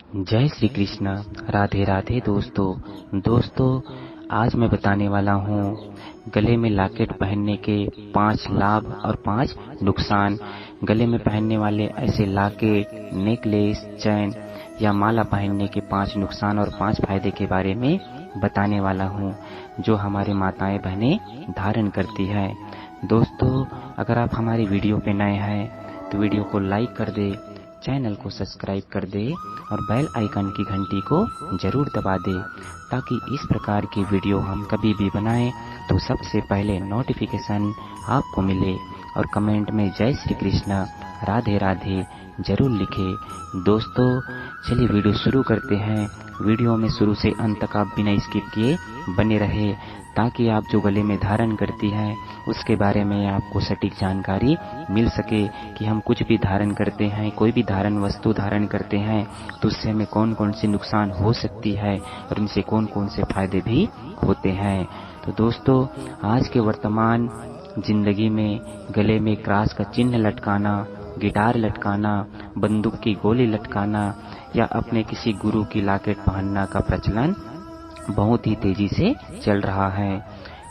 जय श्री कृष्ण। राधे राधे दोस्तों, आज मैं बताने वाला हूँ गले में लॉकेट पहनने के 5 लाभ और 5 नुकसान। गले में पहनने वाले ऐसे लॉकेट, नेकलेस, चैन या माला पहनने के 5 नुकसान और 5 फायदे के बारे में बताने वाला हूँ, जो हमारे माताएं बहनें धारण करती है। दोस्तों, अगर आप हमारी वीडियो पे नए हैं तो वीडियो को लाइक कर दे, चैनल को सब्सक्राइब कर दे और बेल आइकन की घंटी को जरूर दबा दे, ताकि इस प्रकार की वीडियो हम कभी भी बनाएं तो सबसे पहले नोटिफिकेशन आपको मिले। और कमेंट में जय श्री कृष्ण, राधे राधे जरूर लिखे। दोस्तों, चलिए वीडियो शुरू करते हैं। वीडियो में शुरू से अंत तक आप बिना स्किप किए बने रहे, ताकि आप जो गले में धारण करती हैं उसके बारे में आपको सटीक जानकारी मिल सके कि हम कुछ भी धारण करते हैं, कोई भी धारण वस्तु धारण करते हैं तो उससे हमें कौन कौन सी नुकसान हो सकती है और उनसे कौन कौन से फायदे भी होते हैं। तो दोस्तों, आज के वर्तमान जिंदगी में गले में क्रॉस का चिन्ह लटकाना, गिटार लटकाना, बंदूक की गोली लटकाना या अपने किसी गुरु की लॉकेट पहनना का प्रचलन बहुत ही तेजी से चल रहा है।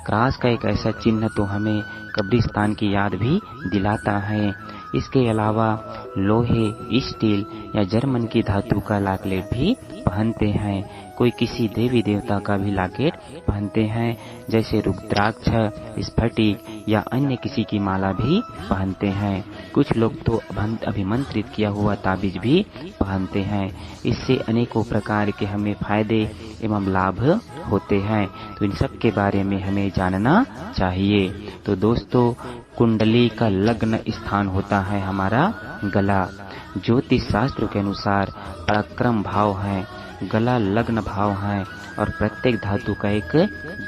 क्रॉस का एक ऐसा चिन्ह तो हमें कब्रिस्तान की याद भी दिलाता है। इसके अलावा लोहे, स्टील या जर्मन की धातु का लॉकेट भी पहनते हैं। कोई किसी देवी देवता का भी लॉकेट पहनते हैं, जैसे रुद्राक्ष, स्फटिक या अन्य किसी की माला भी पहनते हैं। कुछ लोग तो अभिमंत्रित किया हुआ ताबीज भी पहनते हैं। इससे अनेकों प्रकार के हमें फायदे एवं लाभ होते हैं, तो इन सब के बारे में हमें जानना चाहिए। तो दोस्तों, कुंडली का लग्न स्थान होता है हमारा गला। ज्योतिष शास्त्र के अनुसार पराक्रम भाव है, गला लग्न भाव है और प्रत्येक धातु का एक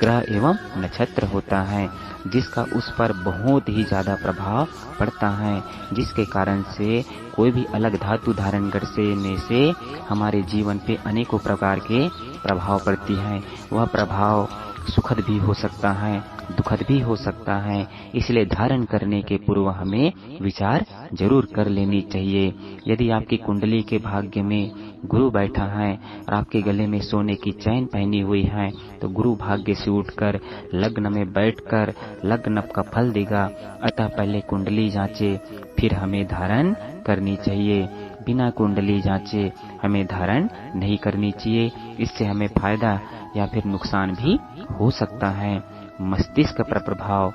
ग्रह एवं नक्षत्र होता है, जिसका उस पर बहुत ही ज्यादा प्रभाव पड़ता है, जिसके कारण से कोई भी अलग धातु धारण करने से हमारे जीवन पे अनेकों प्रकार के प्रभाव पड़ती है। वह प्रभाव सुखद भी हो सकता है, दुखद भी हो सकता है। इसलिए धारण करने के पूर्व हमें विचार जरूर कर लेनी चाहिए। यदि आपकी कुंडली के भाग्य में गुरु बैठा है और आपके गले में सोने की चैन पहनी हुई है, तो गुरु भाग्य से उठकर लग्न में बैठकर लग्न का फल देगा। अतः पहले कुंडली जांचे, फिर हमें धारण करनी चाहिए। बिना कुंडली जांचे हमें धारण नहीं करनी चाहिए। इससे हमें फायदा या फिर नुकसान भी हो सकता है। मस्तिष्क पर प्रभाव।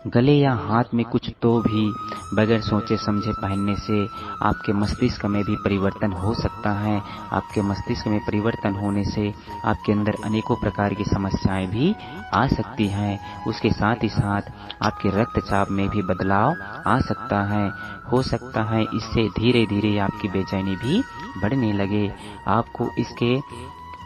गले या हाथ में कुछ तो भी बगैर सोचे समझे पहनने से आपके मस्तिष्क में भी परिवर्तन हो सकता है। आपके मस्तिष्क में परिवर्तन होने से आपके अंदर अनेकों प्रकार की समस्याएं भी आ सकती हैं। उसके साथ ही साथ आपके रक्तचाप में भी बदलाव आ सकता है। हो सकता है इससे धीरे धीरे आपकी बेचैनी भी बढ़ने लगे। आपको इसके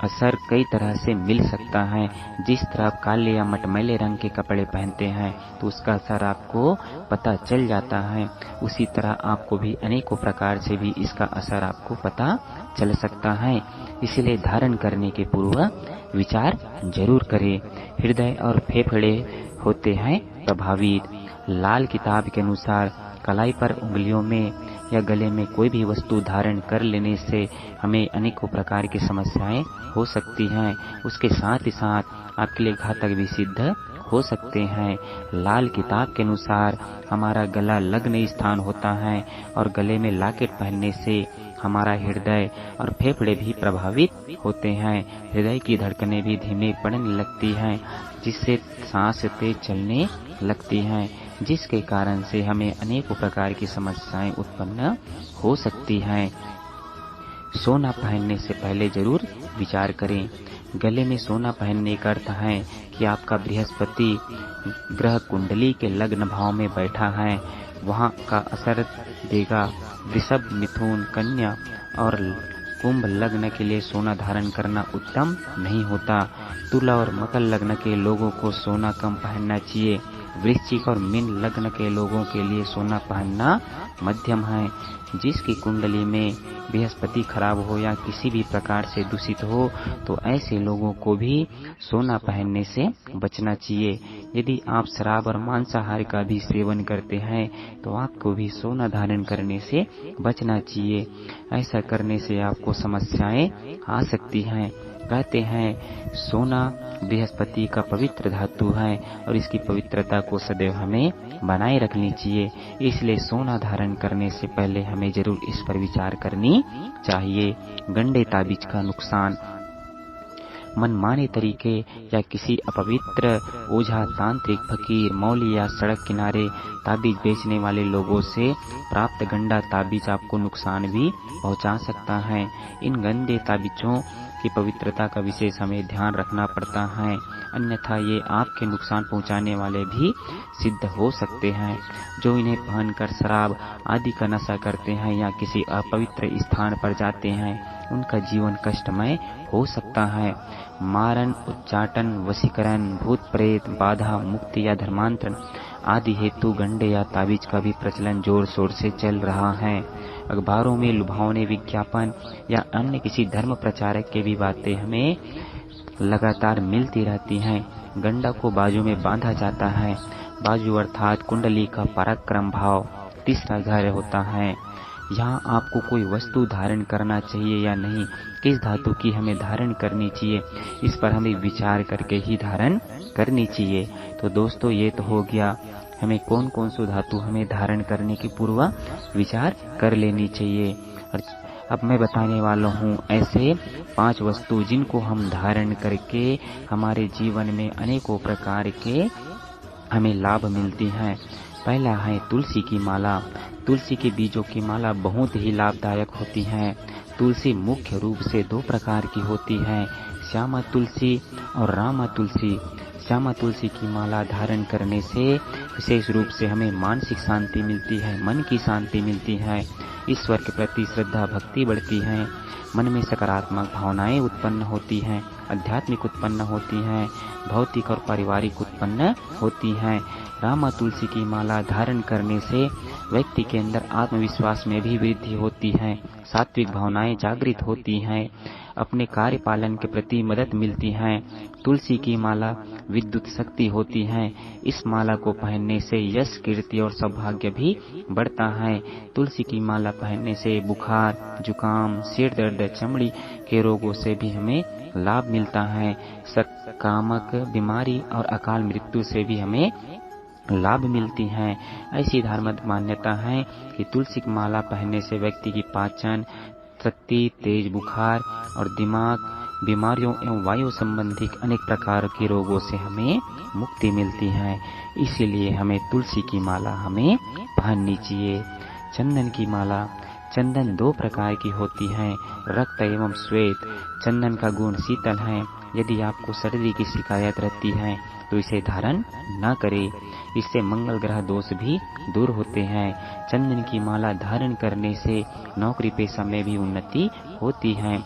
असर कई तरह से मिल सकता है। जिस तरह आप काले या मटमैले रंग के कपड़े पहनते हैं तो उसका असर आपको पता चल जाता है, उसी तरह आपको भी अनेकों प्रकार से भी इसका असर आपको पता चल सकता है। इसलिए धारण करने के पूर्व विचार जरूर करें। हृदय और फेफड़े होते हैं प्रभावित। लाल किताब के अनुसार कलाई पर, उंगलियों में या गले में कोई भी वस्तु धारण कर लेने से हमें अनेकों प्रकार की समस्याएं हो सकती हैं। उसके साथ ही साथ आपके लिए घातक भी सिद्ध हो सकते हैं। लाल किताब के अनुसार हमारा गला लग्न स्थान होता है और गले में लॉकेट पहनने से हमारा हृदय और फेफड़े भी प्रभावित होते हैं। हृदय की धड़कनें भी धीमे पड़ने लगती हैं, जिससे सांस तेज चलने लगती हैं, जिसके कारण से हमें अनेकों प्रकार की समस्याएं उत्पन्न हो सकती हैं। सोना पहनने से पहले जरूर विचार करें। गले में सोना पहनने का अर्थ है कि आपका बृहस्पति ग्रह कुंडली के लग्न भाव में बैठा है, वहां का असर देगा। वृषभ, मिथुन, कन्या और कुंभ लग्न के लिए सोना धारण करना उत्तम नहीं होता। तुला और मकर लग्न के लोगों को सोना कम पहनना चाहिए। वृश्चिक और मीन लग्न के लोगों के लिए सोना पहनना मध्यम है। जिसकी कुंडली में बृहस्पति खराब हो या किसी भी प्रकार से दूषित हो तो ऐसे लोगों को भी सोना पहनने से बचना चाहिए। यदि आप शराब और मांसाहार का भी सेवन करते हैं तो आपको भी सोना धारण करने से बचना चाहिए। ऐसा करने से आपको समस्याएं आ सकती हैं। कहते हैं सोना बृहस्पति का पवित्र धातु है और इसकी पवित्रता को सदैव हमें बनाए रखनी चाहिए। इसलिए सोना धारण करने से पहले हमें जरूर इस पर विचार करनी चाहिए। गंडे ताबीज का नुकसान। मनमाने तरीके या किसी अपवित्र ओझा, तांत्रिक, फकीर, मौली या सड़क किनारे ताबीज बेचने वाले लोगों से प्राप्त गंदा ताबीज आपको नुकसान भी पहुंचा सकता है। इन गंदे ताबीजों की पवित्रता का विशेष हमें ध्यान रखना पड़ता है, अन्यथा ये आपके नुकसान पहुंचाने वाले भी सिद्ध हो सकते हैं। जो इन्हें पहनकर शराब आदि का नशा करते हैं या किसी अपवित्र स्थान पर जाते हैं उनका जीवन कष्टमय हो सकता है। मारण, उच्चाटन, वशीकरण, भूत प्रेत, बाधा, मुक्ति या धर्मांतरण आदि हेतु गंडे या ताबीज का भी प्रचलन जोर शोर से चल रहा है। अखबारों में लुभावने विज्ञापन या अन्य किसी धर्म प्रचारक के भी बातें हमें लगातार मिलती रहती हैं। गंडा को बाजू में बांधा जाता है। बाजू अर्थात कुंडली का पराक्रम भाव, तीसरा घर होता है। यहाँ आपको कोई वस्तु धारण करना चाहिए या नहीं, किस धातु की हमें धारण करनी चाहिए, इस पर हमें विचार करके ही धारण करनी चाहिए। तो दोस्तों ये तो हो गया हमें कौन कौन सी धातु हमें धारण करने की पूर्व विचार कर लेनी चाहिए। और अब मैं बताने वाला हूँ ऐसे 5 वस्तु जिनको हम धारण करके हमारे जीवन में अनेकों प्रकार के हमें लाभ मिलती हैं। पहला है तुलसी की माला। तुलसी के बीजों की माला बहुत ही लाभदायक होती है। तुलसी मुख्य रूप से 2 प्रकार की होती है, श्यामा तुलसी और रामा तुलसी। श्यामा तुलसी की माला धारण करने से विशेष रूप से हमें मानसिक शांति मिलती है, मन की शांति मिलती है, ईश्वर के प्रति श्रद्धा भक्ति बढ़ती है, मन में सकारात्मक भावनाएं उत्पन्न होती हैं, आध्यात्मिक उत्पन्न होती हैं, भौतिक और पारिवारिक उत्पन्न होती हैं। रामा तुलसी की माला धारण करने से व्यक्ति के अंदर आत्मविश्वास में भी वृद्धि होती है, सात्विक भावनाएं जागृत होती हैं, अपने कार्य पालन के प्रति मदद मिलती है। तुलसी की माला विद्युत शक्ति होती है। इस माला को पहनने से यश, कीर्ति और सौभाग्य भी बढ़ता है। तुलसी की माला पहनने से बुखार, जुकाम, सिर दर्द, चमड़ी के रोगों से भी हमें लाभ मिलता है। संक्रामक बीमारी और अकाल मृत्यु से भी हमें लाभ मिलती हैं। ऐसी धार्मिक मान्यता है कि तुलसी की माला पहनने से व्यक्ति की पाचन शक्ति, तेज बुखार और दिमाग बीमारियों एवं वायु संबंधी अनेक प्रकार के रोगों से हमें मुक्ति मिलती है। इसीलिए हमें तुलसी की माला हमें पहननी चाहिए। चंदन की माला। चंदन 2 प्रकार की होती है, रक्त एवं श्वेत। चंदन का गुण शीतल है। यदि आपको सर्दी की शिकायत रहती है तो इसे धारण न करें, इससे मंगल ग्रह दोष भी दूर होते हैं। चंदन की माला धारण करने से नौकरी पेशा में भी उन्नति होती है।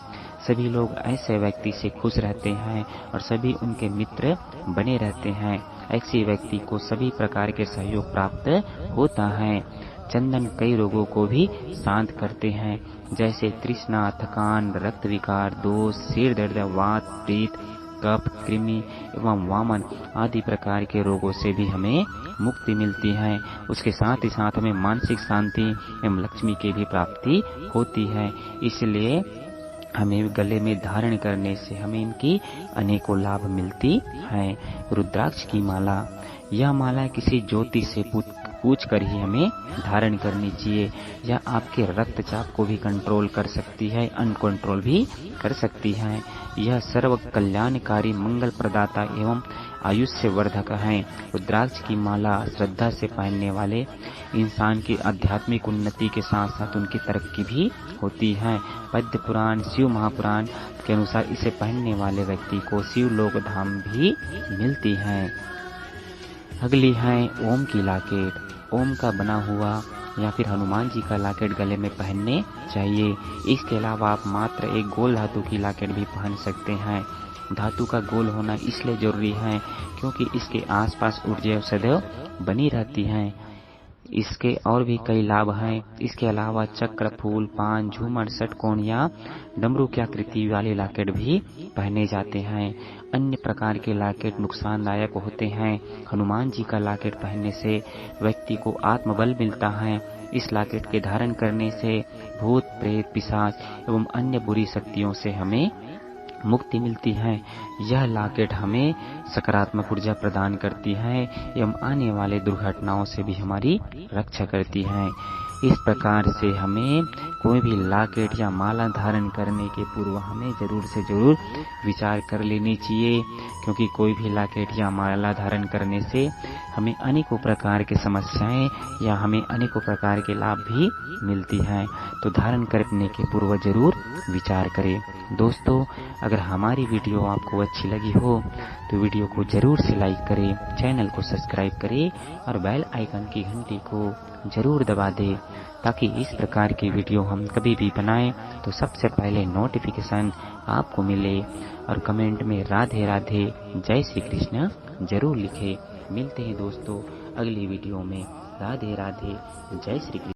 सभी लोग ऐसे व्यक्ति से खुश रहते हैं और सभी उनके मित्र बने रहते हैं। ऐसे व्यक्ति को सभी प्रकार के सहयोग प्राप्त होता है। चंदन कई रोगों को भी शांत करते हैं, जैसे तृष्णा, थकान, रक्त विकार, दोष, सिर दर्द, वात, पित्त, कफ, कृमि एवं वामन आदि प्रकार के रोगों से भी हमें मुक्ति मिलती है। उसके साथ ही साथ हमें मानसिक शांति एवं लक्ष्मी की भी प्राप्ति होती है। इसलिए हमें गले में धारण करने से हमें इनकी अनेकों लाभ मिलती है। रुद्राक्ष की माला। यह माला किसी ज्योतिष से पूछ कर ही हमें धारण करनी चाहिए। यह आपके रक्तचाप को भी कंट्रोल कर सकती है, अनकंट्रोल भी कर सकती है। यह सर्व कल्याणकारी, मंगल प्रदाता एवं आयुष्य वर्धक है। रुद्राक्ष की माला श्रद्धा से पहनने वाले इंसान की आध्यात्मिक उन्नति के साथ साथ उनकी तरक्की भी होती है। पद्म पुराण, शिव महापुराण के अनुसार इसे पहनने वाले व्यक्ति को शिवलोक धाम भी मिलती है। अगली है ओम की लॉकेट। ओम का बना हुआ या फिर हनुमान जी का लॉकेट गले में पहनने चाहिए। इसके अलावा आप मात्र एक गोल धातु की लॉकेट भी पहन सकते हैं। धातु का गोल होना इसलिए जरूरी है क्योंकि इसके आसपास ऊर्जा सदैव बनी रहती है। इसके और भी कई लाभ हैं। इसके अलावा चक्र, फूल, पान, झूमर, षटकोण या डमरू की आकृति वाले लॉकेट भी पहने जाते हैं। अन्य प्रकार के लॉकेट नुकसानदायक होते हैं। हनुमान जी का लॉकेट पहनने से व्यक्ति को आत्मबल मिलता है। इस लॉकेट के धारण करने से भूत, प्रेत, पिशाच एवं अन्य बुरी शक्तियों से हमें मुक्ति मिलती है। यह लॉकेट हमें सकारात्मक ऊर्जा प्रदान करती है एवं आने वाले दुर्घटनाओं से भी हमारी रक्षा करती है। इस प्रकार से हमें कोई भी लॉकेट या माला धारण करने के पूर्व हमें जरूर से जरूर विचार कर लेनी चाहिए, क्योंकि कोई भी लॉकेट या माला धारण करने से हमें अनेकों प्रकार की समस्याएं या हमें अनेकों प्रकार के लाभ भी मिलती हैं। तो धारण करने के पूर्व जरूर विचार करें। दोस्तों, अगर हमारी वीडियो आपको अच्छी लगी हो तो वीडियो को जरूर से लाइक करें, चैनल को सब्सक्राइब करें और बेल आइकन की घंटी को जरूर दबा दें, ताकि इस प्रकार की वीडियो हम कभी भी बनाएं तो सबसे पहले नोटिफिकेशन आपको मिले। और कमेंट में राधे राधे, जय श्री कृष्ण जरूर लिखें। मिलते हैं दोस्तों अगली वीडियो में। राधे राधे, जय श्री कृष्ण।